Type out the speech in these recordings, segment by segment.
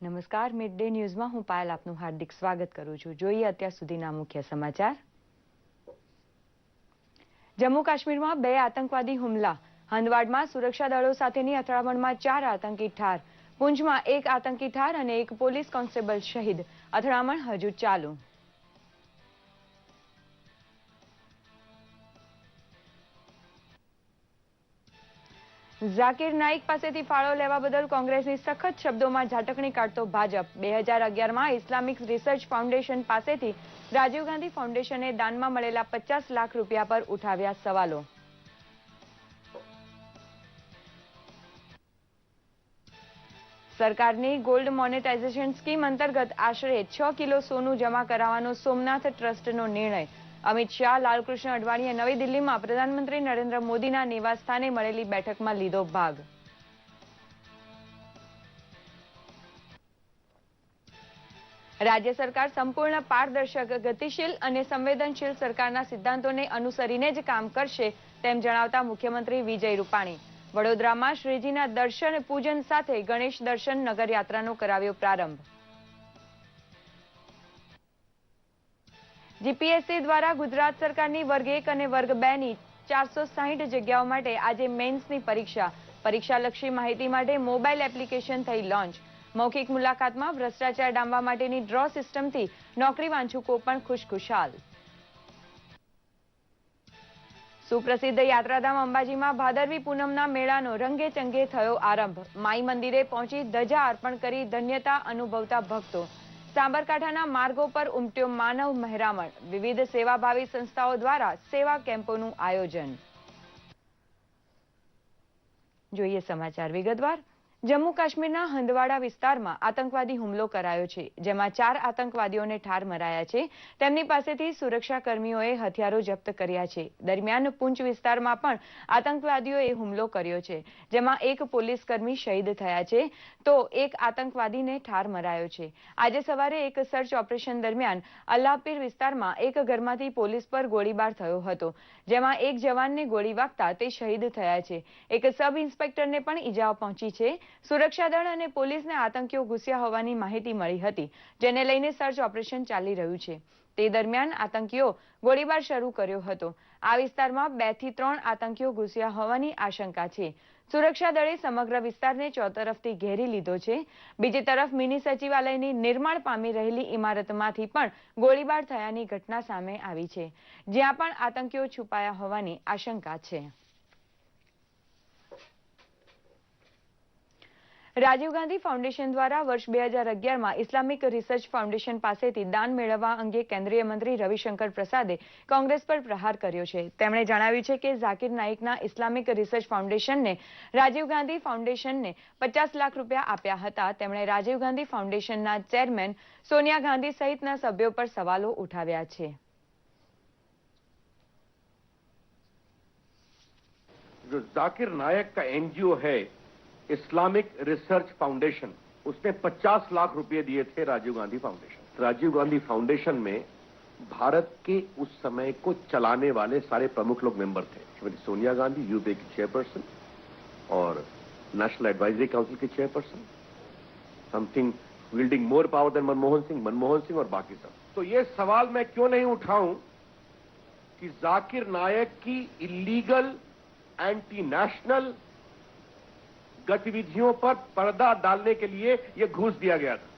નમસ્કાર, mid day ન્યૂઝમાં હું પાયલ આપનું હાર્દિક સ્વાગત કરું છું. જોઈએ અત્યાર સુધીના મુખ્ય સમાચાર. જમ્મુ કાશ્મીરમાં 2 આતંકવાદી હુમલા. હંદવાડમાં સુરક્ષા દળો સાથેની અથડામણમાં 4 આતંકી ઠાર. પૂંચમાં 1 આતંકી ઠાર અને 1 પોલીસ કોન્સ્ટેબલ શહીદ. અથડામણ હજુ ચાલુ. ઝાકિર નાઇક પાસેથી ફાળો લેવા બદલ કોંગ્રેસની સખત શબ્દોમાં ઝાટકણી કાઢતો ભાજપ. 2011માં ઇસ્લામિક રિસર્ચ ફાઉન્ડેશન પાસેથી રાજીવ ગાંધી ફાઉન્ડેશને દાનમાં મળેલા 50 લાખ રૂપિયા પર ઉઠાવ્યા સવાલો. સરકારની ગોલ્ડ મોનેટાઇઝેશન સ્કીમ અંતર્ગત આશરે 6 કિલો સોનું જમા કરાવવાનો સોમનાથ ટ્રસ્ટનો નિર્ણય. અમિત શાહ, લાલકૃષ્ણ અડવાણીએ નવી દિલ્હીમાં પ્રધાનમંત્રી નરેન્દ્ર મોદીના નિવાસસ્થાને મળેલી બેઠકમાં લીધો ભાગ. રાજ્ય સરકાર સંપૂર્ણ પારદર્શક, ગતિશીલ અને સંવેદનશીલ સરકારના સિદ્ધાંતોને અનુસરીને જ કામ કરશે તેમ જણાવતા મુખ્યમંત્રી વિજય રૂપાણી. વડોદરામાં શ્રીજીના દર્શન પૂજન સાથે ગણેશ દર્શન નગરયાત્રાનો કરાવ્યો પ્રારંભ. જીપીએસસી દ્વારા ગુજરાત સરકારની વર્ગ 1 અને વર્ગ 2 ની 460 જગ્યાઓ માટે આજે મેન્સની પરીક્ષા. પરીક્ષાલક્ષી માહિતી માટે મોબાઈલ એપ્લિકેશન થઈ લોન્ચ. મૌખિક મુલાકાતમાં ભ્રષ્ટાચાર ડામવા માટેની ડ્રો સિસ્ટમથી નોકરી વાંચુકો પણ ખુશખુશાલ. સુપ્રસિદ્ધ યાત્રાધામ અંબાજીમાં ભાદરવી પૂનમના મેળાનો રંગે ચંગે થયો આરંભ. માઈ મંદિરે પહોંચી ધજા અર્પણ કરી ધન્યતા અનુભવતા ભક્તો. સાબરકાંઠાના માર્ગો પર ઉમટ્યો માનવ મહેરામણ. વિવિધ સેવાભાવી સંસ્થાઓ દ્વારા સેવા કેમ્પોનું આયોજન. જોઈએ સમાચાર વિગતવાર. જમ્મુ કાશ્મીરના હંદવાડા વિસ્તારમાં આતંકવાદી હુમલો કરાયો છે, જેમાં 4 આતંકવાદીઓને ઠાર મરાયા છે. તેમની પાસેથી સુરક્ષા કર્મીઓએ હથિયારો જપ્ત કર્યા છે. દરમિયાન પૂંચ વિસ્તારમાં પણ આતંકવાદીઓએ હુમલો કર્યો છે, જેમાં 1 પોલીસકર્મી શહીદ થયા છે તો 1 આતંકવાદીને ઠાર મરાયો છે. આજે સવારે એક સર્ચ ઓપરેશન દરમિયાન અલ્લાહપીર વિસ્તારમાં એક ઘરમાંથી પોલીસ પર ગોળીબાર થયો હતો, જેમાં 1 જવાનને ગોળી વાગતા તે શહીદ થયા છે. એક સબ ઇન્સ્પેક્ટરને પણ ઈજાઓ પહોંચી છે. સુરક્ષા દળ અને પોલીસને આતંકીઓ ઘૂસ્યા હોવાની માહિતી મળી હતી, જેને લઈને સર્ચ ઓપરેશન ચાલી રહ્યું છે. તે દરમિયાન આતંકીઓ ગોળીબાર શરૂ કર્યો હતો. આ વિસ્તારમાં 2 થી 3 આતંકીઓ ઘૂસ્યા હોવાની આશંકા છે. સુરક્ષા દળે સમગ્ર વિસ્તારને ચોતરફથી ઘેરી લીધો છે. બીજી તરફ મિની સચિવાલયની નિર્માણ પામી રહેલી ઇમારતમાંથી પણ ગોળીબાર થયાની ઘટના સામે આવી છે, જ્યાં પણ આતંકીઓ છુપાયા હોવાની આશંકા છે. રાજીવ ગાંધી ફાઉન્ડેશન દ્વારા વર્ષ 2011માં ઇસ્લામિક રિસર્ચ ફાઉન્ડેશન પાસેથી દાન મેળવવા અંગે કેન્દ્રીય મંત્રી રવિશંકર પ્રસાદે કોંગ્રેસ પર પ્રહાર કર્યો છે. તેમણે જણાવ્યું છે કે ઝાકિર નાઇકના ઇસ્લામિક રિસર્ચ ફાઉન્ડેશનને રાજીવ ગાંધી ફાઉન્ડેશનને 50 લાખ રૂપિયા આપ્યા હતા. તેમણે રાજીવ ગાંધી ફાઉન્ડેશનના ચેરમેન સોનિયા ગાંધી સહિતના સભ્યો પર સવાલો ઉઠાવ્યા છે. जो जाकिर नायक का एनजीओ है इस्लामिक रिसर्च फाउंडेशन, उसने 50 लाख रुपए दिए थे राजीव गांधी फाउंडेशन। राजीव गांधी फाउंडेशन में भारत के उस समय को चलाने वाले सारे प्रमुख लोग मेंबर थे। श्रीमती सोनिया गांधी यूपीए की चेयरपर्सन और नेशनल एडवाइजरी काउंसिल की chairperson, something wielding more power than Manmohan Singh और बाकी सब। तो ये सवाल मैं क्यों नहीं उठाऊं कि जाकिर नायक की इलीगल एंटी नेशनल गतिविधियों पर पर्दा डालने के लिए यह घूस दिया गया था।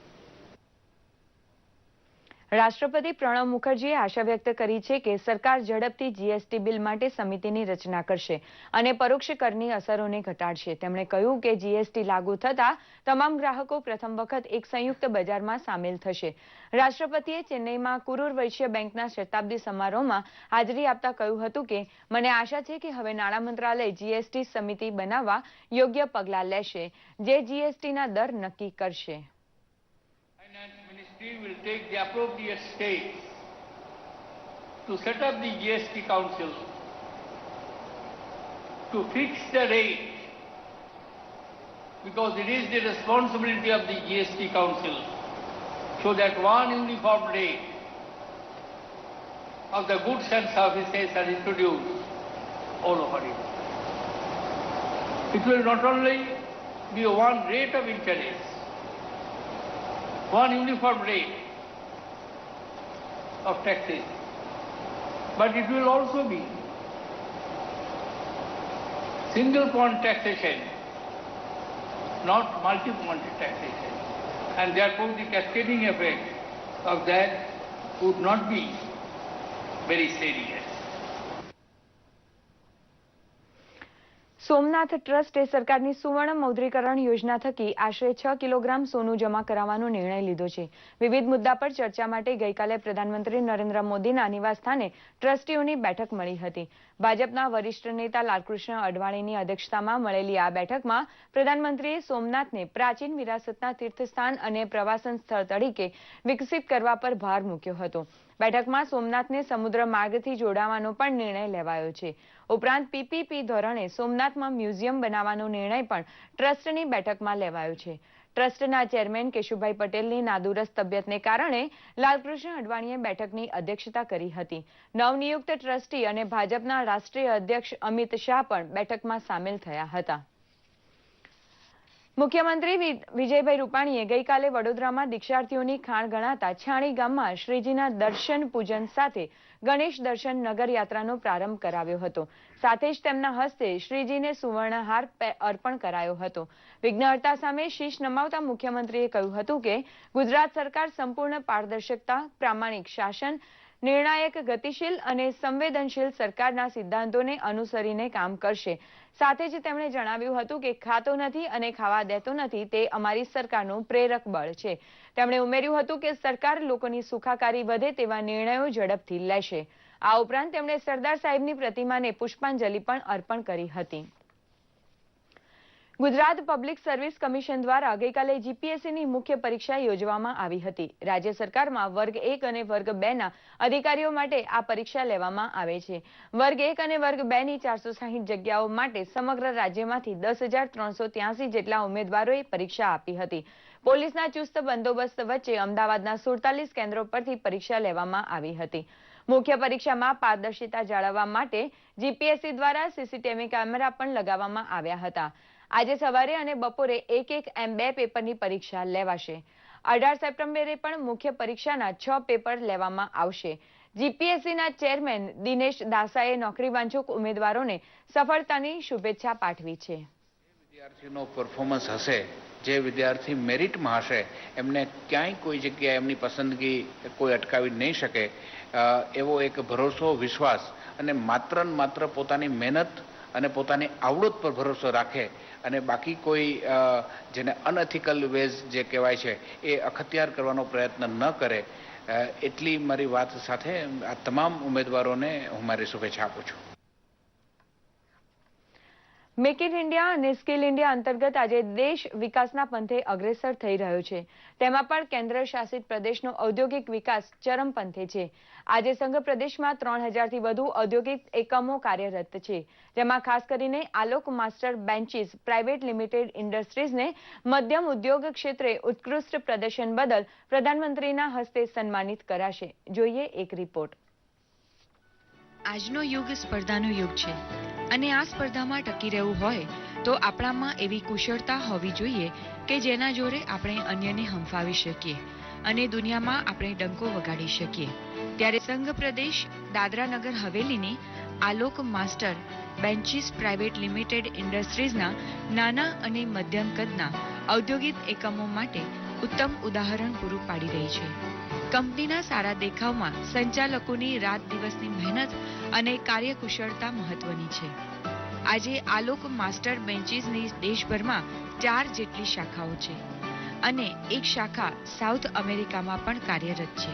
રાષ્ટ્રપતિ પ્રણવ મુખર્જીએ આશા વ્યક્ત કરી છે કે સરકાર ઝડપથી જીએસટી બિલ માટે સમિતિની રચના કરશે અને પરોક્ષ કરની અસરોને ઘટાડશે. તેમણે કહ્યું કે જીએસટી લાગુ થતા તમામ ગ્રાહકો પ્રથમ વખત એક સંયુક્ત બજારમાં સામેલ થશે. રાષ્ટ્રપતિએ ચેન્નઈમાં કુરુર વૈશ્ય બેંકના શતાબ્દી સમારોહમાં હાજરી આપતા કહ્યું હતું કે મને આશા છે કે હવે નાણાં મંત્રાલય જીએસટી સમિતિ બનાવવા યોગ્ય પગલાં લેશે, જે જીએસટીના દર નક્કી કરશે. Will take the appropriate steps to set up the GST Council to fix the rate, because it is the responsibility of the GST Council so that one uniform rate of the goods and services are introduced all over India. It will not only be one rate of interest, one uniform rate of taxation. But it will also be single point taxation, not multi-point taxation. And therefore the cascading effect of that would not be very serious. Somnath ટ્રસ્ટે સરકારની સુવર્ણ મૌદ્રીકરણ યોજના થકી આશરે 6 kilogram સોનું જમા કરાવવાનો નિર્ણય લીધો છે. વિવિધ મુદ્દા પર ચર્ચા માટે ગઈકાલે પ્રધાનમંત્રી નરેન્દ્ર મોદીના નિવાસસ્થાને ટ્રસ્ટીઓની બેઠક મળી હતી. ભાજપના વરિષ્ઠ નેતા લાલકૃષ્ણ અડવાણીની અધ્યક્ષતામાં મળેલી આ બેઠકમાં પ્રધાનમંત્રીએ સોમનાથને પ્રાચીન વિરાસતના તીર્થસ્થાન અને પ્રવાસન સ્થળ તરીકે વિકસિત કરવા પર ભાર મૂક્યો હતો. બેઠકમાં સોમનાથને સમુદ્ર માર્ગથી જોડાવાનો પણ નિર્ણય લેવાયો છે. ઉપરાંત પીપીપી ધોરણે સોમનાથમાં મ્યુઝિયમ બનાવવાનો નિર્ણય પણ ટ્રસ્ટની બેઠકમાં લેવાયો છે. ટ્રસ્ટના ચેરમેન કેશુભાઈ પટેલની નાદુરસ્ત તબિયતને કારણે લાલકૃષ્ણ અડવાણીએ બેઠકની અધ્યક્ષતા કરી હતી. નવનિયુક્ત ટ્રસ્ટી અને ભાજપના રાષ્ટ્રીય અધ્યક્ષ અમિત શાહ પણ બેઠકમાં સામેલ થયા હતા. મુખ્યમંત્રી વિજયભાઈ રૂપાણીએ ગઈકાલે વડોદરામાં દીક્ષાર્થીઓની ખાણ ગણાતા છાણી ગામમાં શ્રીજીના દર્શન પૂજન સાથે ગણેશ દર્શન નગર યાત્રાનો પ્રારંભ કરાવ્યો હતો. સાથે જ તેમના હસ્તે શ્રીજીને સુવર્ણહાર અર્પણ કરાયો હતો. વિઘ્નહર્તા સામે શીશ નમાવતા મુખ્યમંત્રીએ કહ્યું હતું કે ગુજરાત સરકાર સંપૂર્ણ પારદર્શકતા, પ્રામાણિક શાસન, નિર્ણાયક, ગતિશીલ અને સંવેદનશીલ સરકારના સિદ્ધાંતોને અનુસરીને કામ કરશે. સાથે જ તેમણે જણાવ્યું હતું કે ખાતો નથી અને ખાવા દેતો નથી તે અમારી સરકારનું પ્રેરક બળ છે. તેમણે ઉમેર્યું હતું કે સરકાર લોકોની સુખાકારી વધે તેવા નિર્ણયો ઝડપથી લેશે. આ ઉપરાંત તેમણે સરદાર સાહેબની પ્રતિમાને પુષ્પાંજલિ પણ અર્પણ કરી હતી. ગુજરાત પબ્લિક સર્વિસ કમિશન દ્વારા ગઈકાલે જીપીએસસીની મુખ્ય પરીક્ષા યોજવામાં આવી હતી. રાજ્ય સરકારમાં વર્ગ 1 અને વર્ગ 2ના અધિકારીઓ માટે આ પરીક્ષા લેવામાં આવે છે. વર્ગ 1 અને વર્ગ 2ની 460 જગ્યાઓ માટે સમગ્ર રાજ્યમાંથી 10,383 જેટલા ઉમેદવારોએ પરીક્ષા આપી હતી. પોલીસના ચુસ્ત બંદોબસ્ત વચ્ચે અમદાવાદના 47 કેન્દ્રો પરથી પરીક્ષા લેવામાં આવી હતી. મુખ્ય પરીક્ષામાં પારદર્શિતા જાળવવા માટે જીપીએસસી દ્વારા સીસીટીવી કેમેરા પણ લગાવવામાં આવ્યા હતા. આજે સવારે અને બપોરે 1-1 એમ 2 પેપરની પરીક્ષા લેવાશે. 18 સપ્ટેમ્બરે પણ મુખ્ય પરીક્ષાના 6 પેપર લેવામાં આવશે. જીપીએસસીના ચેરમેન દિનેશ દાસાએ નોકરીવાંછુક ઉમેદવારોને સફળતાની શુભેચ્છા પાઠવી છે. વિદ્યાર્થીનો પરફોર્મન્સ હશે, જે વિદ્યાર્થી મેરિટમાં હશે, એમને ક્યાંય કોઈ જગ્યાએ એમની પસંદગી કોઈ અટકાવી નહીં શકે એવો એક ભરોસો, વિશ્વાસ અને માત્ર પોતાની મહેનત અને પોતાની આવડત પર ભરોસો રાખે અને બાકી કોઈ જેને અનએથિકલ વેઝ જે કહેવાય છે એ અખત્યાર કરવાનો પ્રયત્ન ન કરે, એટલી મારી વાત સાથે આ તમામ ઉમેદવારોને હું મારી શુભેચ્છા આપું છું. મેક ઇન ઇન્ડિયા અને સ્કિલ ઇન્ડિયા અંતર્ગત આજે દેશ વિકાસના પંથે અગ્રેસર થઈ રહ્યો છે. તેમાં પણ કેન્દ્ર શાસિત પ્રદેશનો ઔદ્યોગિક વિકાસ ચરમ પંથે છે. આજે સંઘ પ્રદેશમાં 3,000થી વધુ ઔદ્યોગિક એકમો કાર્યરત છે, જેમાં ખાસ કરીને Alok master benches private limited ઇન્ડસ્ટ્રીઝને મધ્યમ ઉદ્યોગ ક્ષેત્રે ઉત્કૃષ્ટ પ્રદર્શન બદલ પ્રધાનમંત્રીના હસ્તે સન્માનિત કરાશે. જોઈએ એક રિપોર્ટ. આજનો યુગ સ્પર્ધાનો યુગ છે અને આ સ્પર્ધામાં ટકી રહેવું હોય તો આપણામાં એવી કુશળતા હોવી જોઈએ કે જેના જોરે આપણે અન્યને હંફાવી શકીએ અને દુનિયામાં આપણે ડંકો વગાડી શકીએ. ત્યારે સંઘ પ્રદેશ દાદરા નગર હવેલીની Alok master benches private limited ઇન્ડસ્ટ્રીઝના નાના અને મધ્યમ કદના ઔદ્યોગિક એકમો માટે ઉત્તમ ઉદાહરણ પૂરું પાડી રહી છે. કંપનીના સારા દેખાવમાં સંચાલકોની રાત દિવસની મહેનત અને કાર્યકુશળતા મહત્વની છે. આજે આલોક માસ્ટર બેન્ચીસની દેશભરમાં 4 જેટલી શાખાઓ છે અને એક શાખા સાઉથ અમેરિકામાં પણ કાર્યરત છે.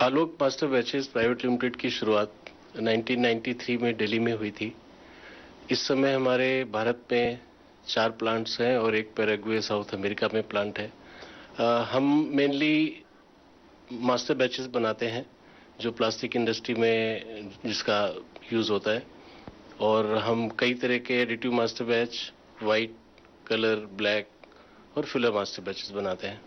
आलोक मास्टर बेंचेस प्राइवेट लिमिटेड की शुरुआत 1993 में दिल्ली में हुई थी. इस समय हमारे भारत में 4 प्लांट्स हैं और एक पैराग्वे साउथ अमेरिका में प्लांट है. हम मेनली मास्टर बैचेस बनाते हैं जो प्लास्टिक इंडस्ट्री में जिसका यूज़ होता है, और हम कई तरह के additive master batch, white, colour, black और फिलर मास्टर बैचेस बनाते हैं.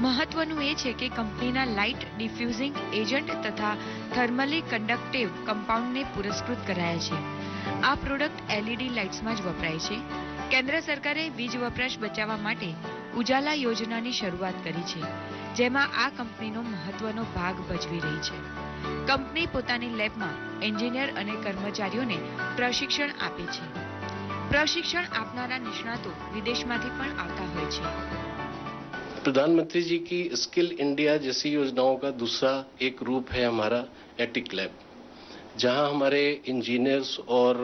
મહત્વનું એ છે કે કંપનીના લાઇટ ડિફ્યુઝિંગ એજન્ટ તથા થર્મલી કન્ડક્ટિવ કમ્પાઉન્ડને પુરસ્કૃત કરાયા છે. આ પ્રોડક્ટ LED લાઇટ્સમાં જ વપરાય છે. કેન્દ્ર સરકારે વીજ વપરાશ બચાવવા માટે ઉજાલા યોજનાની શરૂઆત કરી છે, જેમાં આ કંપનીનો મહત્વનો ભાગ ભજવી રહી છે. કંપની પોતાની લેબમાં એન્જિનિયર અને કર્મચારીઓને પ્રશિક્ષણ આપે છે. પ્રશિક્ષણ આપનારા નિષ્ણાતો વિદેશમાંથી પણ આવતા હોય છે. प्रधानमंत्री जी की स्किल इंडिया जैसी योजनाओं का दूसरा एक रूप है हमारा एटिक लैब, जहां हमारे इंजीनियर्स और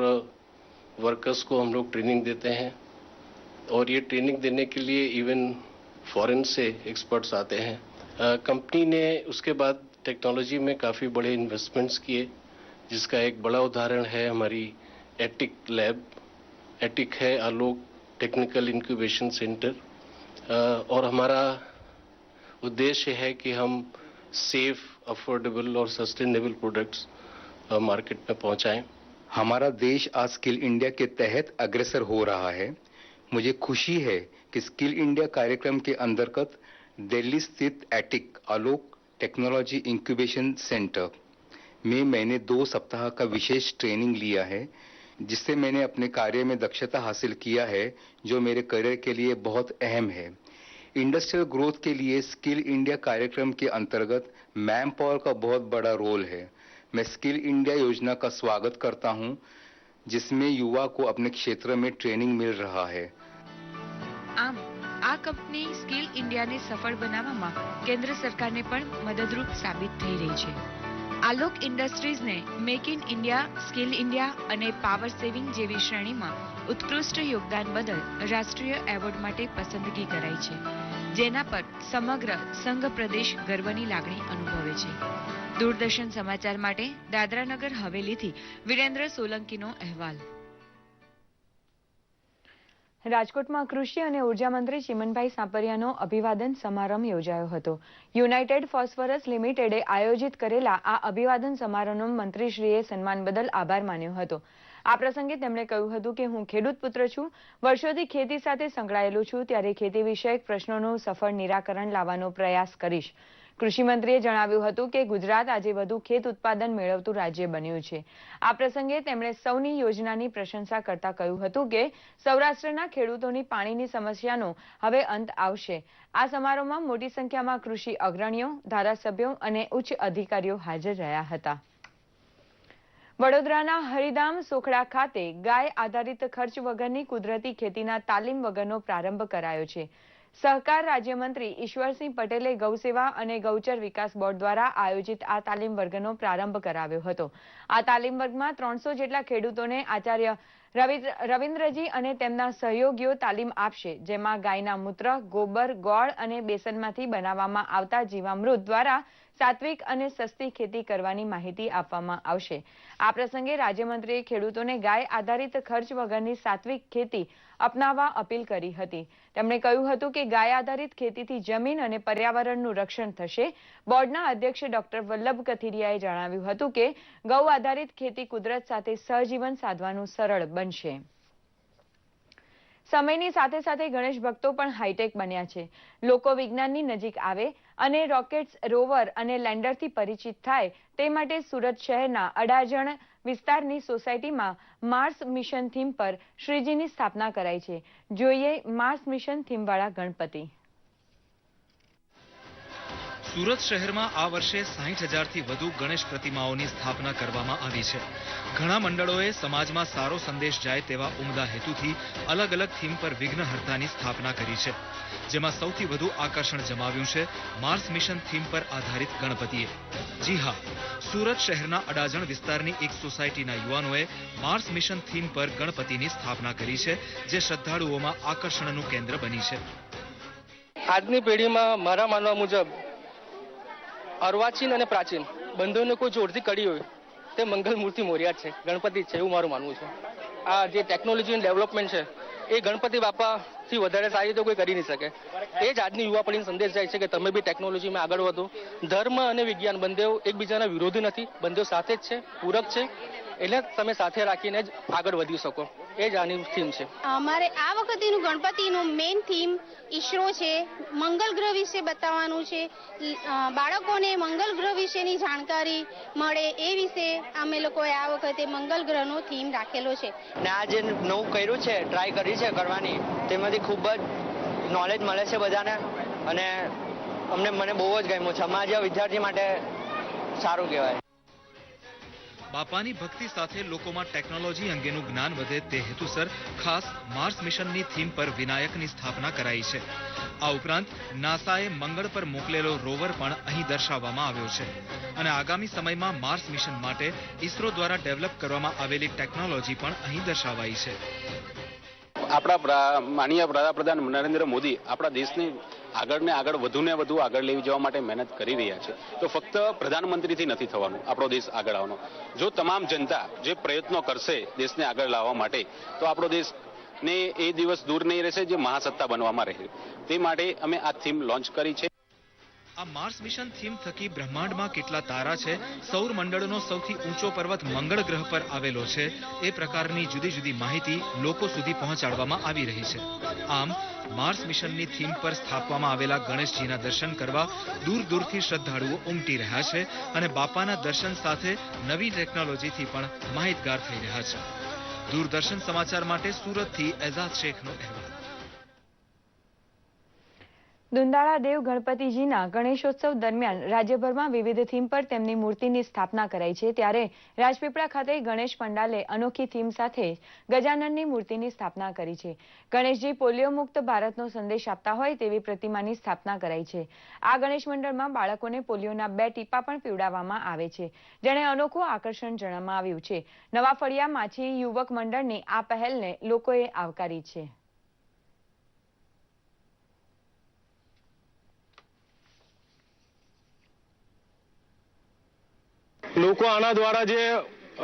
वर्कर्स को हम लोग ट्रेनिंग देते हैं और ये ट्रेनिंग देने के लिए इवन फॉरेन से एक्सपर्ट्स आते हैं. कंपनी ने उसके बाद टेक्नोलॉजी में काफ़ी बड़े इन्वेस्टमेंट्स किए, जिसका एक बड़ा उदाहरण है हमारी एटिक लैब. एटिक है आलोक टेक्निकल इंक्यूबेशन सेंटर और हमारा उद्देश्य है कि हम सेफ, अफोर्डेबल और सस्टेनेबल प्रोडक्ट्स मार्केट में पहुंचाएं. हमारा देश आज स्किल इंडिया के तहत अग्रसर हो रहा है. मुझे खुशी है कि स्किल इंडिया कार्यक्रम के अंतर्गत दिल्ली स्थित एटिक आलोक टेक्नोलॉजी इंक्यूबेशन सेंटर में मैंने 2 सप्ताह का विशेष ट्रेनिंग लिया है, जिससे मैंने अपने कार्य में दक्षता हासिल किया है, जो मेरे करियर के लिए बहुत अहम है. इंडस्ट्रियल ग्रोथ के लिए स्किल इंडिया कार्यक्रम के अंतर्गत मैन पावर का बहुत बड़ा रोल है. मैं स्किल इंडिया योजना का स्वागत करता हूं, जिसमें युवा को अपने क्षेत्र में ट्रेनिंग मिल रहा है. આમ આ કંપની સ્કિલ ઇન્ડિયાને સફળ બનાવવામાં કેન્દ્ર સરકારને પણ મદદરૂપ સાબિત થઈ રહી છે. આલોક ઇન્ડસ્ટ્રીઝને make in India, skill India અને પાવર સેવિંગ જેવી શ્રેણીમાં ઉત્કૃષ્ટ યોગદાન બદલ રાષ્ટ્રીય એવોર્ડ માટે પસંદગી કરાઈ છે, જેના પર સમગ્ર સંઘ પ્રદેશ ગર્વની લાગણી અનુભવે છે. દૂરદર્શન સમાચાર માટે દાદરાનગર હવેલીથી વિરેન્દ્ર સોલંકીનો અહેવાલ. રાજકોટમાં કૃષિ અને ઉર્જા મંત્રી ચીમનભાઈ સાપરિયાનો અભિવાદન સમારંભ યોજાયો હતો. યુનાઇટેડ ફોસ્ફરસ લિમિટેડે આયોજિત કરેલા આ અભિવાદન સમારોહનો મંત્રીશ્રીએ સન્માન બદલ આભાર માન્યો હતો. આ પ્રસંગે તેમણે કહ્યું હતું કે હું ખેડૂત પુત્ર છું, વર્ષોથી ખેતી સાથે સંકળાયેલું છું, ત્યારે ખેતી વિષયક પ્રશ્નોનું સફળ નિરાકરણ લાવવાનો પ્રયાસ કરીશ. કૃષિ મંત્રીએ જણાવ્યું હતું કે ગુજરાત આજે વધુ ખેત ઉત્પાદન મેળવતું રાજ્ય બન્યું છે. આ પ્રસંગે તેમણે સૌની યોજનાની પ્રશંસા કરતા કહ્યું હતું કે સૌરાષ્ટ્રના ખેડૂતોની પાણીની સમસ્યાનો હવે અંત આવશે. આ સમારોહમાં મોટી સંખ્યામાં કૃષિ અગ્રણીઓ, ધારાસભ્યો અને ઉચ્ચ અધિકારીઓ હાજર રહ્યા હતા. વડોદરાના હરિધામ સોખડા ખાતે ગાય આધારિત ખર્ચ વગરની કુદરતી ખેતીના તાલીમ વગરનો પ્રારંભ કરાયો છે. સહકાર રાજ્યમંત્રી ઈશ્વરસિંહ પટેલે ગૌસેવા અને ગૌચર વિકાસ બોર્ડ દ્વારા આયોજિત આ તાલીમ વર્ગનો પ્રારંભ કરાવ્યો હતો. આ તાલીમ વર્ગમાં 300 જેટલા ખેડૂતોને આચાર્ય રવિન્દ્રજી અને તેમના સહયોગીઓ તાલીમ આપશે, જેમાં ગાયના મૂત્ર, ગોબર, ગોળ અને બેસનમાંથી બનાવવામાં આવતા જીવામૃત દ્વારા સાત્વિક અને સસ્તી ખેતી કરવાની માહિતી આપવામાં આવશે. આ પ્રસંગે રાજ્યમંત્રીએ ખેડૂતોને ગાય આધારિત ખર્ચ વગરની સાત્વિક ખેતી અપનાવવા અપીલ કરી હતી. તેમણે કહ્યું હતું કે ગાય આધારિત ખેતીથી જમીન અને પર્યાવરણનું રક્ષણ થશે. બોર્ડના અધ્યક્ષ ડોક્ટર વલ્લભ કથિરિયાએ જણાવ્યું હતું કે ગૌ આધારિત ખેતી કુદરત સાથે સહજીવન સાધવાનું સરળ બનશે. સમયની સાથે સાથે ગણેશ ભક્તો પણ હાઈટેક બન્યા છે. લોકો વિજ્ઞાનની નજીક આવે અને રોકેટ્સ, રોવર અને લેન્ડરથી પરિચિત થાય તે માટે સુરત શહેરના અડાજણ વિસ્તારની સોસાયટીમાં માર્સ મિશન થીમ પર શ્રીજીની સ્થાપના કરાઈ છે. જોઈએ માર્સ મિશન થીમવાળા ગણપતિ. સુરત શહેરમાં આ વર્ષે 60,000થી વધુ ગણેશ પ્રતિમાઓની સ્થાપના કરવામાં આવી છે. ઘણા મંડળોએ સમાજમાં સારો સંદેશ જાય તેવા ઉમદા હેતુથી અલગ અલગ થીમ પર વિઘ્નહર્તાની સ્થાપના કરી છે, જેમાં સૌથી વધુ આકર્ષણ જમાવ્યું છે માર્સ મિશન થીમ પર આધારિત ગણપતિએ. જી હા, સુરત શહેરના અડાજણ વિસ્તારની એક સોસાયટીના યુવાનોએ માર્સ મિશન થીમ પર ગણપતિની સ્થાપના કરી છે, જે શ્રદ્ધાળુઓમાં આકર્ષણનું કેન્દ્ર બની છે. આજની પેઢીમાં મારા માનવા મુજબ અર્વાચીન અને પ્રાચીન બંધોને કોઈ જોડતી કડી હોય તે મંગલ મૂર્તિ મોર્યા છે, ગણપતિ છે, એવું મારું માનવું છે. આ જે ટેકનોલોજી ડેવલપમેન્ટ છે એ ગણપતિ બાપાથી વધારે સારી તો કોઈ કરી નહીં શકે. એ જ આજની યુવા પેઢીને સંદેશ જાય છે કે તમે બી ટેકનોલોજીમાં આગળ વધો. ધર્મ અને વિજ્ઞાન બંને એકબીજાના વિરોધી નથી, બંને સાથે જ છે, પૂરક છે, એટલે તમે સાથે રાખીને જ આગળ વધી શકો. એ જ આની થીમ છે. અમારે આ વખતેનું ગણપતિનું મેઇન થીમ ઈસરો છે, મંગળ ગ્રહ વિશે બતાવવાનું છે. બાળકોને મંગળ ગ્રહ વિશેની જાણકારી મળે એ વિશે અમે લોકોએ આ વખતે મંગળ ગ્રહનો થીમ રાખેલો છે. ને આ જે નવું કર્યું છે, ટ્રાય કરી છે કરવાની, તેમાંથી ખૂબ જ નોલેજ મળે છે બધાને અને મને બહુ જ ગમ્યું છે. અમારા જેવા વિદ્યાર્થી માટે સારું કહેવાય. બાપાની ભક્તિ સાથે લોકોમાં ટેકનોલોજી અંગેનું જ્ઞાન વધે તે હેતુસર ખાસ માર્સ મિશનની થીમ પર વિનાયકની સ્થાપના કરાઈ છે. આ ઉપરાંત નાસાએ મંગળ પર મોકલેલો રોવર પણ અહીં દર્શાવવામાં આવ્યો છે અને આગામી સમયમાં માર્સ મિશન માટે ઈસરો દ્વારા ડેવલપ કરવામાં આવેલી ટેકનોલોજી પણ અહીં દર્શાવાઈ છે. આપણા માનનીય વડાપ્રધાન નરેન્દ્ર મોદી આપણા દેશને આગળ વધુને વધુ આગળ લઈ જવા માટે મહેનત કરી રહ્યા છે. તો ફક્ત પ્રધાનમંત્રીથી નથી થવાનું આપણો દેશ આગળ આવવાનો. જો તમામ જનતા જે પ્રયત્નો કરશે દેશને આગળ લાવવા માટે, તો આપણો દેશને એ દિવસ દૂર નહીં રહેશે જે મહાસત્તા બનવામાં રહે. તે માટે અમે આ થીમ લોન્ચ કરી છે. આ માર્સ મિશન થીમ થકી બ્રહ્માંડમાં કેટલા તારા છે, સૌર મંડળનો સૌથી ઊંચો પર્વત મંગળ ગ્રહ પર આવેલો છે, એ પ્રકારની જુદી જુદી માહિતી લોકો સુધી પહોંચાડવામાં આવી રહી છે. આમ માર્સ મિશનની થીમ પર સ્થાપવામાં આવેલા ગણેશજીના દર્શન કરવા દૂર દૂરથી શ્રદ્ધાળુઓ ઉમટી રહ્યા છે અને બાપાના દર્શન સાથે નવી ટેકનોલોજીથી પણ માહિતગાર થઈ રહ્યા છે. દૂરદર્શન સમાચાર માટે સુરતથી એઝાદ શેખનો અહેવાલ. દુંદાળા દેવ ગણપતિજીના ગણેશોત્સવ દરમિયાન રાજ્યભરમાં વિવિધ થીમ પર તેમની મૂર્તિની સ્થાપના કરાઈ છે. ત્યારે રાજપીપળા ખાતે ગણેશ પંડાલે અનોખી થીમ સાથે ગજાનનની મૂર્તિની સ્થાપના કરી છે. ગણેશજી પોલિયો મુક્ત ભારતનો સંદેશ આપતા હોય તેવી પ્રતિમાની સ્થાપના કરાઈ છે. આ ગણેશ મંડળમાં બાળકોને પોલિયોના 2 ટીપા પણ પીવડાવવામાં આવે છે, જેને અનોખું આકર્ષણ જણાવવામાં આવ્યું છે. નવા ફળિયા માછી યુવક મંડળની આ પહેલને લોકોએ આવકારી છે. લોકો આના દ્વારા જે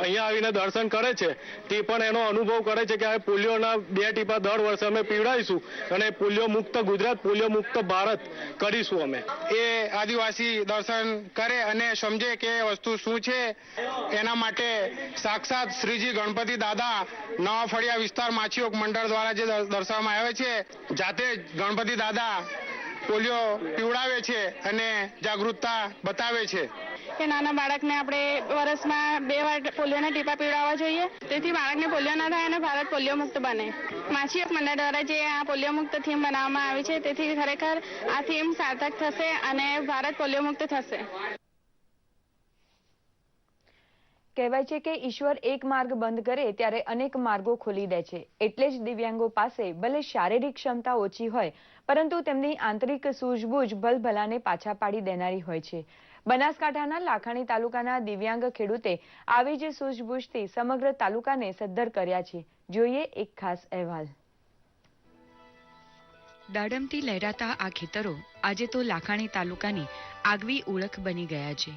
અહીંયા આવીને દર્શન કરે છે તે પણ એનો અનુભવ કરે છે કે આ પોલિયોના 2 ટીપા દર વર્ષે અમે પીવડાવીશું અને પોલિયો મુક્ત ગુજરાત, પોલિયો મુક્ત ભારત કરીશું. અમે એ આદિવાસી દર્શન કરે અને સમજે કે વસ્તુ શું છે. એના માટે સાક્ષાત શ્રીજી ગણપતિ દાદા નવા ફળિયા વિસ્તાર માછીઓક મંડળ દ્વારા જે દર્શાવવામાં આવે છે, જાતે જ ગણપતિ દાદા પોલિયો પીવડાવે છે અને જાગૃતતા બતાવે છે કે નાના બાળકને આપણે વર્ષમાં 2 વાર પોલિયોના ટીપા પીવડાવવા જોઈએ, તેથી બાળકને પોલિયો ના થાય અને ભારત પોલિયો મુક્ત બને. માછીઓક મંડળ દ્વારા જે આ પોલિયો મુક્ત થીમ બનાવવામાં આવી છે, તેથી ખરેખર આ થીમ સાર્થક થશે અને ભારત પોલિયો મુક્ત થશે. કહેવાય છે કે ઈશ્વર એક માર્ગ બંધ કરે ત્યારે અનેક માર્ગો ખોલી દે છે. એટલે જ દિવ્યાંગો પાસે ભલે શારીરિક ક્ષમતા ઓછી હોય, પરંતુ તેમની આંતરિક સૂઝબૂઝ ભલભલાને પાછા પાડી દેનારી હોય છે. બનાસકાંઠાના લાખાણી તાલુકાના દિવ્યાંગ ખેડૂતે આવી જ સૂઝબૂઝથી સમગ્ર તાલુકાને સદ્ધર કર્યા છે. જોઈએ એક ખાસ અહેવાલ. દાડમથી લહેરાતા આ ખેતરો આજે તો લાખાણી તાલુકાની આગવી ઓળખ બની ગયા છે.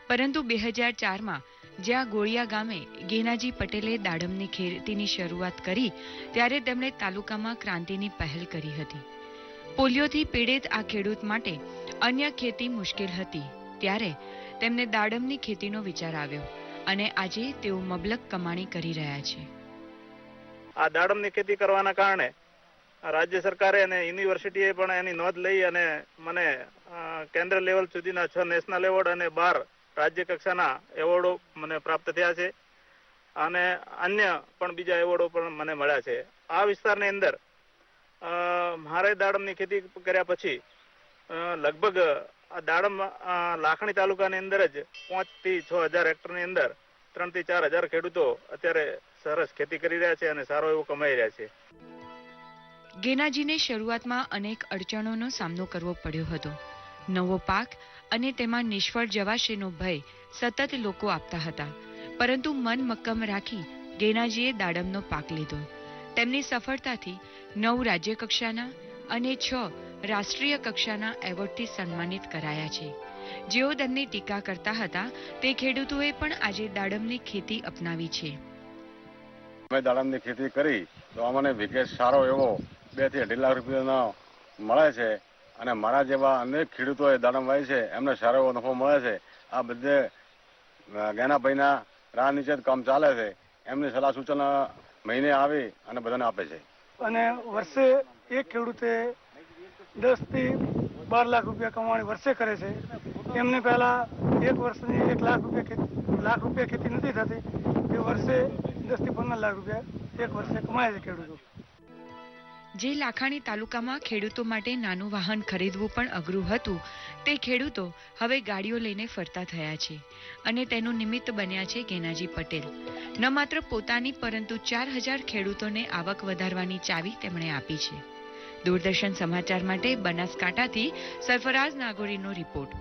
પરંતુ 2004માં જ્યાં ગોળિયા ગામે ગેનાજી પટેલે દાડમની ખેતીની શરૂઆત કરી, ત્યારે તેમણે તાલુકામાં ક્રાંતિની પહેલ કરી હતી. પોલિયોથી પીડિત આ ખેડૂત માટે અન્ય ખેતી મુશ્કેલ હતી, ત્યારે તેમને દાડમની ખેતીનો વિચાર આવ્યો અને આજે તેઓ મબલક કમાણી કરી રહ્યા છે. આ દાડમની ખેતી કરવાના કારણે રાજ્ય સરકારે અને યુનિવર્સિટીએ પણ એની નોંધ લઈ અને મને કેન્દ્ર લેવલ સુધીના 6 નેશનલ એવોર્ડ અને 12 રાજ્ય કક્ષાના એવોર્ડો મને પ્રાપ્ત થયા છે અને અન્ય પણ બીજા એવોર્ડો પણ મને મળ્યા છે. આ વિસ્તારની અંદર મારે દાડમની ખેતી કર્યા પછી લગભગ આ દાડમ લાખણી તાલુકાની અંદર જ 5 થી 6 હજાર હેક્ટરની અંદર 3 થી 4 હજાર ખેડૂતો અત્યારે સરસ ખેતી કરી રહ્યા છે અને સારો એવો કમાઈ રહ્યા છે. ગેનાજીને શરૂઆતમાં અનેક અડચણોનો સામનો કરવો પડ્યો હતો. નવો પાક અને તેમાં નિષ્ફળ જવાશેનો ભય સતત લોકો આપતા હતા, પરંતુ મન મક્કમ રાખી ગેનાજીએ દાડમનો પાક લીધો. તેમની સફળતાથી 9 રાજ્ય કક્ષાના અને 6 રાષ્ટ્રીય કક્ષાના એવોર્ડથી સન્માનિત કરાયા છે. જેઓ તેમની ટીકા કરતા હતા, તે ખેડૂતોએ પણ આજે દાડમની ખેતી અપનાવી છે. અમે દાડમની ખેતી કરી તો અમને વિકેશ સારો એવો 2 થી 2.5 લાખ રૂપિયાનો મળે છે અને મારા જેવા અનેક ખેડૂતોએ દાડમ વાવી છે, એમને સારો એવો નફો મળે છે. આ બધે ગેનાભાઈના રાહ નીચે જ કામ ચાલે છે. એમની સલાહ સૂચન મહિને આવે અને બધાને આપે છે. અને વર્ષે એક ખેડૂતે 10 થી 12 લાખ રૂપિયા કમાણી વર્ષે કરે છે. એમને પહેલા એક વર્ષની 1 લાખ રૂપિયા ખેતી નથી થતી, એ વર્ષે 10 થી 15 લાખ રૂપિયા એક વર્ષે કમાય છે ખેડૂતો. જે લાખાણી તાલુકામાં ખેડૂતો માટે નાનું વાહન ખરીદવું પણ અઘરું હતું, તે ખેડૂતો હવે ગાડીઓ લઈને ફરતા થયા છે અને તેનું નિમિત્ત બન્યા છે ગેનાજી પટેલ. ન માત્ર પોતાની પરંતુ 4000 ખેડૂતોને આવક વધારવાની ચાવી તેમણે આપી છે. દૂરદર્શન સમાચાર માટે બનાસકાંઠાથી સરફરાઝ નાગોરીનો રિપોર્ટ.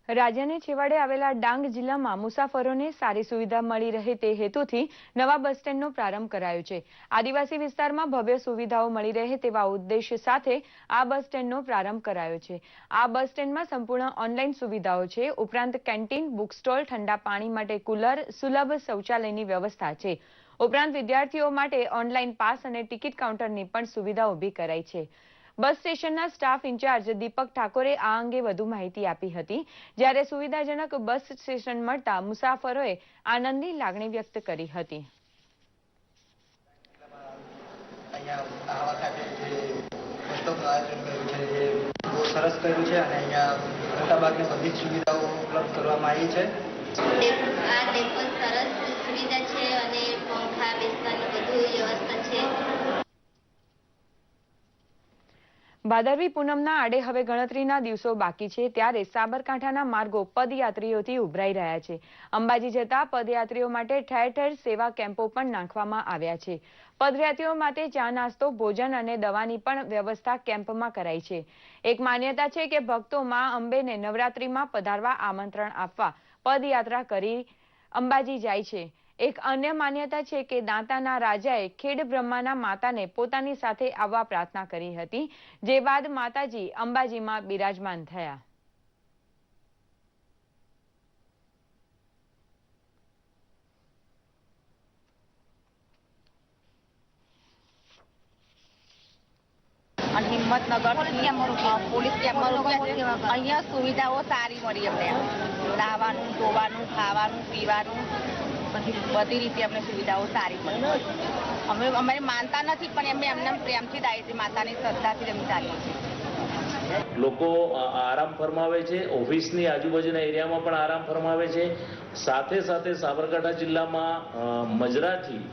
રાજ્યને છેવાડે આવેલા ડાંગ જિલ્લામાં મુસાફરોને સારી સુવિધા મળી રહે તે હેતુથી નવા બસ સ્ટેન્ડનો પ્રારંભ કરાયો છે. આદિવાસી વિસ્તારમાં ભવ્ય સુવિધાઓ મળી રહે તેવા ઉદ્દેશ્ય સાથે આ બસ સ્ટેન્ડનો પ્રારંભ કરાયો છે. આ બસ સ્ટેન્ડમાં સંપૂર્ણ ઓનલાઈન સુવિધાઓ છે. ઉપરાંત કેન્ટીન, બુક સ્ટોલ, ઠંડા પાણી માટે કુલર, સુલભ શૌચાલયની વ્યવસ્થા છે. ઉપરાંત વિદ્યાર્થીઓ માટે ઓનલાઈન પાસ અને ટિકિટ કાઉન્ટરની પણ સુવિધા ઊભી કરાઈ છે. બસ સ્ટેશનના સ્ટાફ ઇન્ચાર્જ દીપક ઠાકોરે આ અંગે વધુ માહિતી આપી હતી. જ્યારે સુવિધાજનક બસ સ્ટેશન મળતા મુસાફરોએ આનંદની લાગણી વ્યક્ત કરી હતી. સરસ કર્યું છે અને અહીંયા મોટાભાગની બધી જ સુવિધાઓ ઉપલબ્ધ કરવામાં આવી છે. આ ડેપો સરસ સુવિધા છે અને પંખા બેસવાની બધું વ્યવસ્થા છે. ભાદરવી પૂનમના આડે હવે ગણતરીના દિવસો બાકી છે, ત્યારે સાબરકાંઠાના માર્ગો પદયાત્રીઓથી ઉભરાઈ રહ્યા છે. અંબાજી જતા પદયાત્રીઓ માટે ઠેર ઠેર સેવા કેમ્પો પણ નાખવામાં આવ્યા છે. પદયાત્રીઓ માટે ચા, નાસ્તો, ભોજન અને દવાની પણ વ્યવસ્થા કેમ્પમાં કરાઈ છે. એક માન્યતા છે કે ભક્તો માં અંબેને નવરાત્રીમાં પધારવા આમંત્રણ આપવા પદયાત્રા કરી અંબાજી જાય છે. એક અન્ય માન્યતા છે કે દાંતાના રાજાએ ખેડ બ્રહ્માના માતાને પોતાની સાથે આવવા પ્રાર્થના કરી હતી, જે બાદ માતાજી અંબાજીમાં બિરાજમાન થયા. અને હિંમતનગર પોલીસ કેમ્પ અહીંયા સુવિધાઓ સારી મળી અમને. નાહવાનું, ધોવાનું, ખાવાનું, પીવાનું બધી રીતે અમને સુવિધાઓ સારી મળી. અમે અમારી માનતા નથી પણ એમને પ્રેમથી ડાયરી માતાની શ્રદ્ધાથી એમ ચાલીએ છીએ. લોકો આરામ ફરમાવે છે, ઓફિસની આજુબાજુના એરિયામાં પણ આરામ ફરમાવે છે. સાથે સાથે સાબરકાંઠા જિલ્લામાં મજરાથી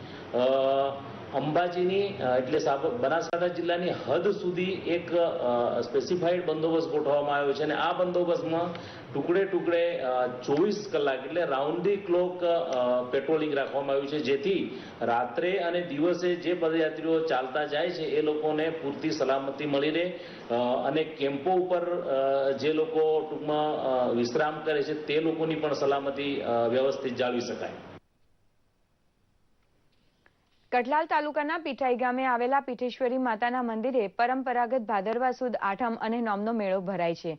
અંબાજીની એટલે બનાસકાંઠા જિલ્લાની હદ સુધી એક સ્પેસિફાઈડ બંદોબસ્ત ગોઠવવામાં આવ્યો છે અને આ બંદોબસ્તમાં ટુકડે 24 કલાક એટલે રાઉન્ડ ધી ક્લોક પેટ્રોલિંગ રાખવામાં આવ્યું છે, જેથી રાત્રે અને દિવસે જે પદયાત્રીઓ ચાલતા જાય છે એ લોકોને પૂરતી સલામતી મળી રહે અને કેમ્પો ઉપર જે લોકો ટૂંકમાં વિશ્રામ કરે છે તે લોકોની પણ સલામતી વ્યવસ્થિત જાળવી શકાય. કઠલાલ તાલુકાના પીઠાઈ ગામે આવેલા પીઠેશ્વરી માતાના મંદિરે પરંપરાગત ભાદરવા સુદ આઠમ અને નોમનો મેળો ભરાય છે.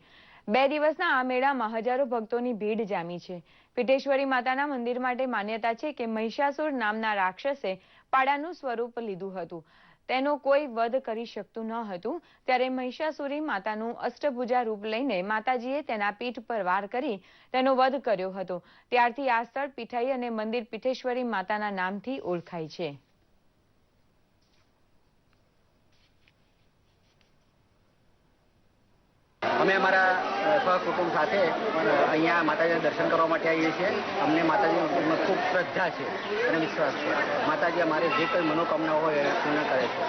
2 દિવસના આ મેળામાં હજારો ભક્તોની ભીડ જામી છે. પીઠેશ્વરી માતાના મંદિર માટે માન્યતા છે કે મહિષાસુર નામના રાક્ષસે પાડાનું સ્વરૂપ લીધું હતું. તેનો કોઈ વધ કરી શકતું ન હતું, ત્યારે મહિષાસુરી માતાનું અષ્ટભુજા રૂપ લઈને માતાજીએ તેના પીઠ પર વાર કરી તેનો વધ કર્યો હતો. ત્યારથી આ સ્થળ પીઠાઈ અને મંદિર પીઠેશ્વરી માતાના નામથી ઓળખાય છે. અમે અમારા સહકુટુંબ સાથે અહીંયા માતાજીના દર્શન કરવા માટે આવીએ છીએ. અમને માતાજીની ખૂબ શ્રદ્ધા છે અને વિશ્વાસ છે. માતાજી અમારે જે કોઈ મનોકામના હોય એ પૂર્ણ કરે છે.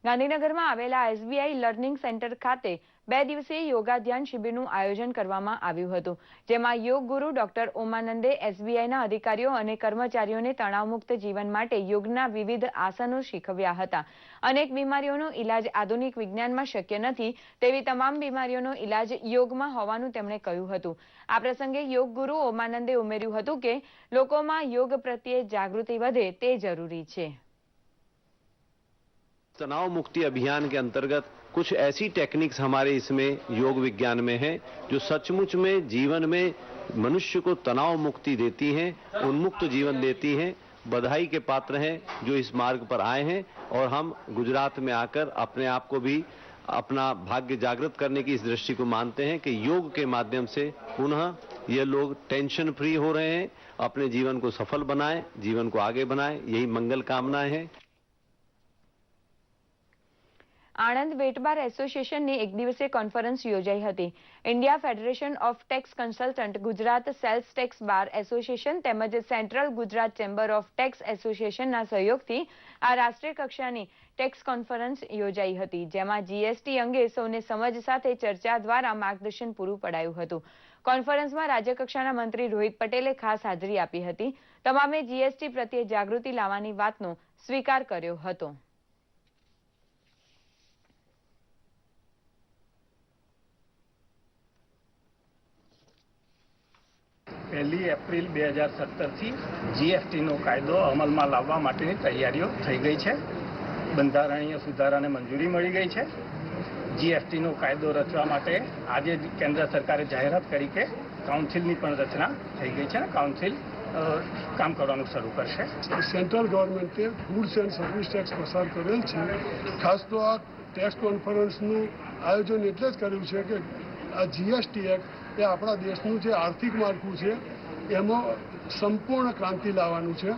ગાંધીનગરમાં આવેલા SBI લર્નિંગ સેન્ટર ખાતે 2 દિવસીય યોગા ધ્યાન શિબિરનું આયોજન કરવામાં આવ્યું હતું, જેમાં યોગ ગુરુ ડોક્ટર ઓમાનંદે SBIના અધિકારીઓ અને કર્મચારીઓને તણાવમુક્ત જીવન માટે યોગના વિવિધ આસનો શીખવ્યા હતા. અનેક બીમારીઓનો ઇલાજ આધુનિક વિજ્ઞાનમાં શક્ય નથી, તેવી તમામ બીમારીઓનો ઇલાજ યોગમાં હોવાનું તેમણે કહ્યું હતું. આ પ્રસંગે યોગ ગુરુ ઓમાનંદે ઉમેર્યું હતું કે લોકોમાં યોગ પ્રત્યે જાગૃતિ વધે તે જરૂરી છે. तनाव मुक्ति अभियान के अंतर्गत कुछ ऐसी टेक्निक्स हमारे इसमें योग विज्ञान में है जो सचमुच में जीवन में मनुष्य को तनाव मुक्ति देती हैं, उन्मुक्त जीवन देती हैं. बधाई के पात्र हैं जो इस मार्ग पर आए हैं और हम गुजरात में आकर अपने आप को भी अपना भाग्य जागृत करने की इस दृष्टि को मानते हैं कि योग के माध्यम से पुनः ये लोग टेंशन फ्री हो रहे हैं, अपने जीवन को सफल बनाएं, जीवन को आगे बढ़ाएं, यही मंगल कामनाएं हैं। આણંદ વેટબાર એસોસિએશનની એક દિવસીય કોન્ફરન્સ યોજાઈ હતી. India federation of tax consultant, Gujarat sales tax bar association તેમજ central Gujarat chamber of tax એસોસિએશનના સહયોગથી આ રાષ્ટ્રીય કક્ષાની ટેક્સ કોન્ફરન્સ યોજાઈ હતી, જેમાં જીએસટી અંગે સૌને સમજ સાથે ચર્ચા દ્વારા માર્ગદર્શન પૂરું પડાયું હતું. કોન્ફરન્સમાં રાજ્યકક્ષાના મંત્રી રોહિત પટેલે ખાસ હાજરી આપી હતી. તમામે જીએસટી પ્રત્યે જાગૃતિ લાવવાની વાતનો સ્વીકાર કર્યો હતો. પહેલી એપ્રિલ 2017થી જીએસટીનો કાયદો અમલમાં લાવવા માટેની તૈયારીઓ થઈ ગઈ છે. બંધારણીય સુધારાને મંજૂરી મળી ગઈ છે. જીએસટીનો કાયદો રચવા માટે આજે કેન્દ્ર સરકારે જાહેરાત કરી કે કાઉન્સિલની પણ રચના થઈ ગઈ છે અને કાઉન્સિલ કામ કરવાનું શરૂ કરશે. સેન્ટ્રલ ગવર્મેન્ટે ગુડ્સ એન્ડ સર્વિસ ટેક્સ પસાર કરેલ છે. ખાસ તો આ ટેક્સ કોન્ફરન્સનું આયોજન એટલે જ કર્યું છે કે આ જીએસટી એક્ટ એ આપણા દેશનું જે આર્થિક માળખું છે એમાં સંપૂર્ણ ક્રાંતિ લાવવાનું છે.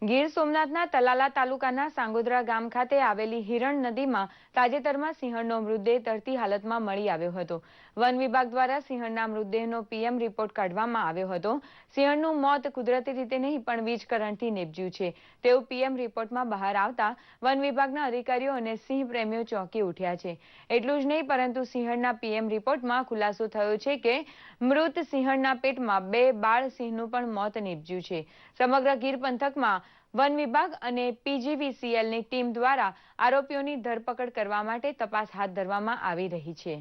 ગીર સોમનાથના તલાલા તાલુકાના સાંગોદરા ગામ ખાતે આવેલી હિરણ નદીમાં તાજેતરમાં સિંહણનો મૃતદેહ તરતી હાલતમાં મળી આવ્યો હતો. વન વિભાગ દ્વારા સિંહણના મૃતદેહનો પીએમ રિપોર્ટ કાઢવામાં આવ્યો હતો. સિંહણનું મોત કુદરતી રીતે નહીં પણ વીજ કરંટથી નિપજ્યું છે તેવું પીએમ રિપોર્ટમાં બહાર આવતા વન વિભાગના અધિકારીઓ અને સિંહ પ્રેમીઓ ચોંકી ઉઠ્યા છે. એટલું જ નહીં પરંતુ સિંહણના પીએમ રિપોર્ટમાં ખુલાસો થયો છે કે મૃત સિંહણના પેટમાં 2 બાળ સિંહનું પણ મોત નિપજ્યું છે. સમગ્ર ગીર પંથકમાં વન વિભાગ અને પીજીવીસીએલની ટીમ દ્વારા આરોપીઓની ધરપકડ કરવા માટે તપાસ હાથ ધરવામાં આવી રહી છે.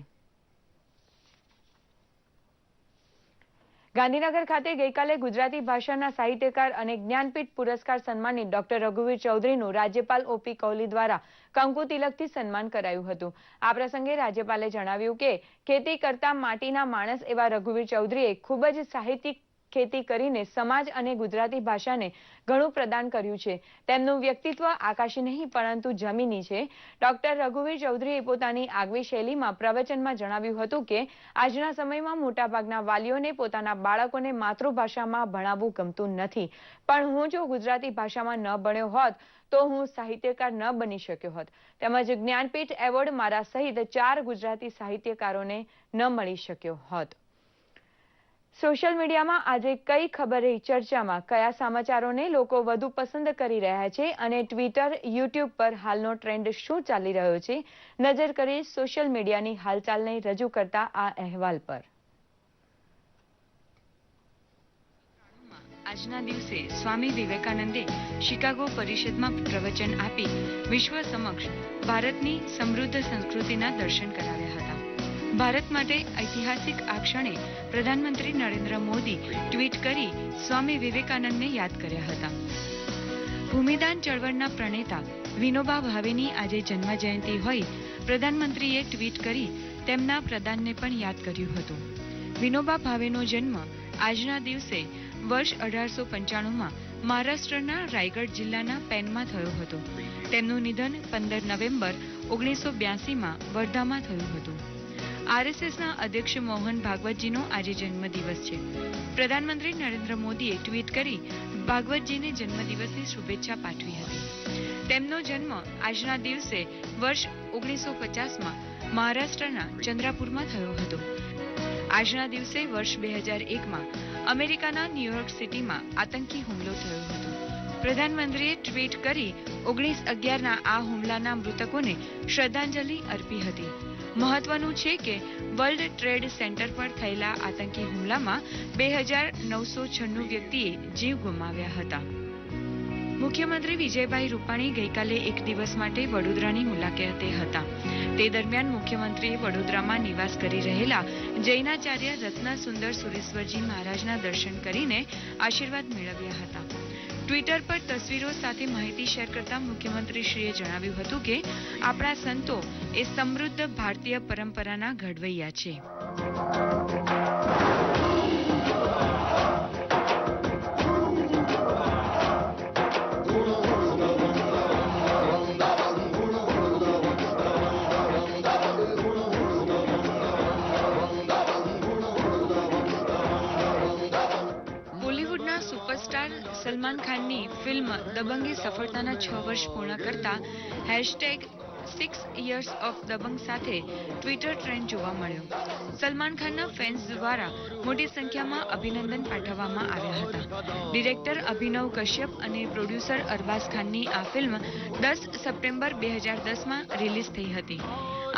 ગાંધીનગર ખાતે ગઈકાલે ગુજરાતી ભાષાના સાહિત્યકાર અને જ્ઞાનપીઠ પુરસ્કાર સન્માનિત ડોક્ટર રઘુવીર ચૌધરીનું રાજ્યપાલ ઓપી કોહલી દ્વારા કંકુ તિલકથી સન્માન કરાયું હતું. આ પ્રસંગે રાજ્યપાલે જણાવ્યું કે ખેતી કરતા માટીના માણસ એવા રઘુવીર ચૌધરીએ ખૂબ જ સાહિત્યિક ખેતી કરીને સમાજ અને ગુજરાતી ભાષાને ઘણું પ્રદાન કર્યું છે. તેમનું વ્યક્તિત્વ આકાશી નહીં પરંતુ જમીની છે. ડોક્ટર રઘુવીર ચૌધરીએ પોતાની આગવી શૈલીમાં પ્રવચનમાં જણાવ્યું હતું કે આજના સમયમાં મોટાભાગના વાલીઓને પોતાના બાળકોને માતૃભાષામાં ભણાવવું ગમતું નથી, પણ હું જો ગુજરાતી ભાષામાં ન ભણ્યો હોત તો હું સાહિત્યકાર ન બની શક્યો હોત. તેમજ જ્ઞાનપીઠ એવોર્ડ મારા સહિત 4 ગુજરાતી સાહિત્યકારોને ન મળી શક્યો હોત. સોશિયલ મીડિયામાં આજે કઈ ખબર રહી ચર્ચામાં, કયા સમાચારોને લોકો વધુ પસંદ કરી રહ્યા છે અને ટ્વિટર, યુટ્યુબ પર હાલનો ટ્રેન્ડ શું ચાલી રહ્યો છે, નજર કરી સોશિયલ મીડિયાની હાલચાલને રજૂ કરતા આ અહેવાલ પર. આજના દિવસે સ્વામી વિવેકાનંદે શિકાગો પરિષદમાં પ્રવચન આપી વિશ્વ સમક્ષ ભારતની સમૃદ્ધ સંસ્કૃતિના દર્શન કરાવ્યા હતા. ભારત માટે ઐતિહાસિક આ ક્ષણે પ્રધાનમંત્રી નરેન્દ્ર મોદી ટ્વીટ કરી સ્વામી વિવેકાનંદને યાદ કર્યા હતા. ભૂમિદાન ચળવળના પ્રણેતા વિનોબા ભાવેની આજે જન્મજયંતિ હોય પ્રધાનમંત્રીએ ટ્વીટ કરી તેમના પ્રદાનને પણ યાદ કર્યું હતું. વિનોબા ભાવેનો જન્મ આજના દિવસે વર્ષ 1895માં મહારાષ્ટ્રના રાયગઢ જિલ્લાના પેનમાં થયો હતો. તેમનું નિધન 15 નવેમ્બર 1982માં વર્ધામાં થયું હતું. આરએસએસના અધ્યક્ષ મોહન ભાગવતજીનો આજે જન્મદિવસ છે. પ્રધાનમંત્રી નરેન્દ્ર મોદીએ ટ્વીટ કરી ભાગવતજીને જન્મદિવસની શુભેચ્છા પાઠવી હતી. તેમનો જન્મ આજના દિવસે વર્ષ 1950માં મહારાષ્ટ્રના ચંદ્રાપુરમાં થયો હતો. આજના દિવસે વર્ષ 2001માં અમેરિકાના ન્યુયોર્ક સિટીમાં આતંકી હુમલો થયો હતો. પ્રધાનમંત્રીએ ટ્વીટ કરી 19/11ના આ હુમલાના મૃતકોને શ્રદ્ધાંજલિ અર્પી હતી. મહત્વનું છે કે વર્લ્ડ ટ્રેડ સેન્ટર પર થયેલા આતંકી હુમલામાં 2996 વ્યક્તિએ જીવ ગુમાવ્યા હતા. મુખ્યમંત્રી વિજયભાઈ રૂપાણી ગઈકાલે એક દિવસ માટે વડોદરાની મુલાકાતે હતા. તે દરમિયાન મુખ્યમંત્રીએ વડોદરામાં નિવાસ કરી રહેલા જૈનાચાર્ય રત્ન સુંદર સુરેશ્વરજી મહારાજના દર્શન કરીને આશીર્વાદ મેળવ્યા હતા. ટ્વિટર પર તસવીરો સાથે માહિતી શેર કરતા મુખ્યમંત્રીશ્રીએ જણાવ્યું હતું કે આપણા સંતો એ સમૃદ્ધ ભારતીય પરંપરાના ઘડવૈયા છે. સલમાન ખાનની ફિલ્મ દબંગે સફળતાના 6 વર્ષ પૂર્ણ કરતા #6 years of દબંગ સાથે ટ્વિટર ટ્રેન્ડ જોવા મળ્યો. સલમાન ખાનના ફેન્સ દ્વારા મોટી સંખ્યામાં અભિનંદન પાઠવવામાં આવ્યા હતા. ડિરેક્ટર અભિનવ કશ્યપ અને પ્રોડ્યુસર અરબાઝ ખાનની આ ફિલ્મ 10 સપ્ટેમ્બર 2010માં રિલીઝ થઈ હતી.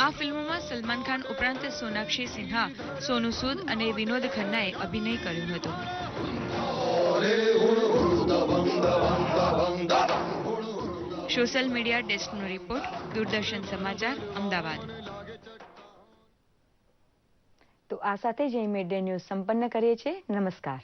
આ ફિલ્મમાં સલમાન ખાન ઉપરાંત સોનાક્ષી સિન્હા, સોનુ સૂદ અને વિનોદ ખન્નાએ અભિનય કર્યો હતો. સોશિયલ મીડિયા ડેસ્કનો રિપોર્ટ, દૂરદર્શન સમાચાર, અમદાવાદ. તો આ સાથે જ મિડ ડે ન્યૂઝ સંપન્ન કરીએ છીએ. નમસ્કાર.